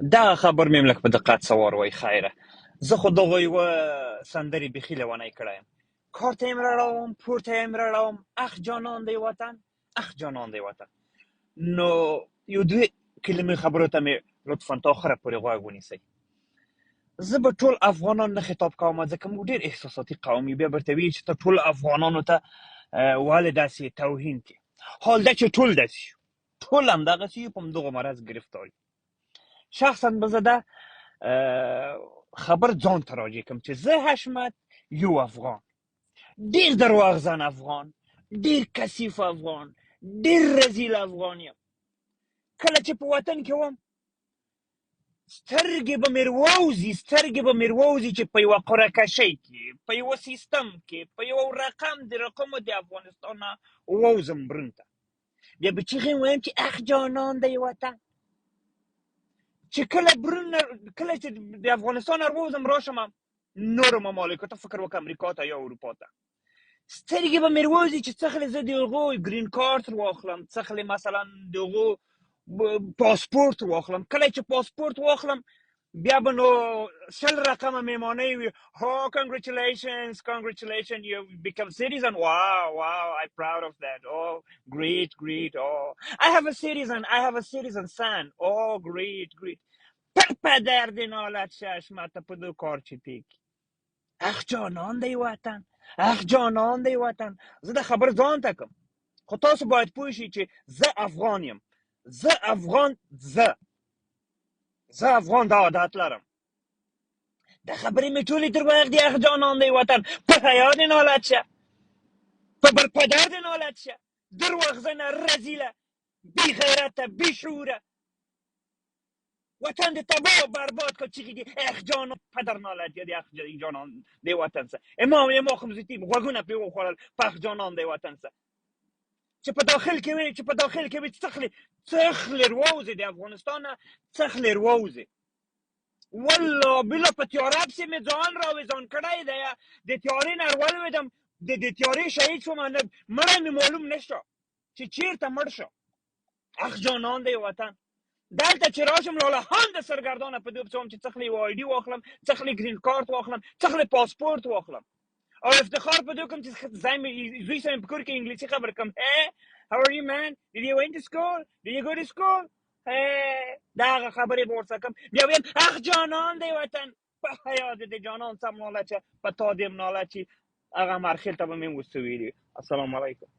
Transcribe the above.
دغه خبر مې لږ په دقت سوار وای خیره. زه خو دغه یوه سندرې بیخي لیونی کړی یم. کار ته یې راړوم، پورته یې راړوم، اخ جانان دی وطن، اخ جانان دی وطن. نو یو دوې کلمې خبرو ته مې لطفا تا آخره پورې غوږ ونیسئ. زه به ټول افغانان نه خطاب کوم ځکه موږ ډېر احساساتي قوم یو. بیا برته وایي چې ته ټول افغانانو ته ولې داسې توهین کې. حال ده چې ټول داسې یو، ټول همدغسې یو، په همدغه مرض ګرفتار یو. شخصا به زه دا خبر ځان ته راجع کوم چې زه حشمت یو افغان، ډېر درواغزن افغان، ډېر کثیف افغان، ډېر رذیل افغان یم. کله چې په وطن کې وم سترګې به مې وروځي چې په یوه قرعه کشۍ کې، په یوه سیستم کې، په یوه رقم د رقمو د افغانستان نه ووځم برون ته. بیا به چیغې ویم چې اخ جانان دی وطن. چې کله چې د افغانستان نه ووځم راشم نورو ممالکو ته، فکر وکړه امریکا ته یا اروپا ته، سترګې به مې وروځي چې څه خلې زه د هغو ګرین کارت واخلم، څه خلې مثلا د هغو پاسپورت واخلم. کله چې پاسپورت واخلم بیا به نو 100 رقمه میمانه وي. Oh, congratulations, you become citizen. Wow, I'm proud of that. Oh, great. Oh, I have a citizen son. Oh, great. پدر دی نالت ششمت په دو کار چی تیک. اخ جانان دی وطن، اخ جانان دی وطن. زه د خبر ځان ته کوم، خو تاسو باید پوه شئ چې زه افغان یم. زه افغان دا عادت لرم. د خبرې مې ټولې درواغ دي. اخ جانان دی وطن، په حیا دې نالت شه، په بل پدر دې نالت شه، درواغزنه، رذیله، بی غیرته، بی شعوره، وطن دې تباه و برباد کن. چیغې دي اخ جانان پدر نالت دی، اخ جانان دی وطن سه. ما خمزیتی غوږونه پرې وخوړل په اخ جانان دی وطن سه. چې په داخل کې وي څخلې رووځي د افغانستان نه، څخلې رووځي. والله بلا په تیاره پسې مې ځان راوځان کړی دی. د تیارې نه ولوېدم، د تیارې شهید شوم، مړی مې معلوم نشته چې چېرته مړ شو. اخ جانان دی وطن. دلته چې راشم لالهان د سرګردانه په دې پسې وم چې څخلې یو آی ډي واخلم، څخلې ګرین کارت واخلم، څخلې پاسپورت واخلم، او افتخار په دې کوم چې زوی سره مې په کور کې انګلیسي خبرې کوم. How are you man? Did you went to school? Did you go to school? دغه خبرې به ورڅه کوم. بیا ویم اخ جانان دی وطن، په حیا د جانان سم نالت شه، په تا دې هم نالت شي. هغه مرخیل ته به مې اوس څه ویلي. السلام علیکم.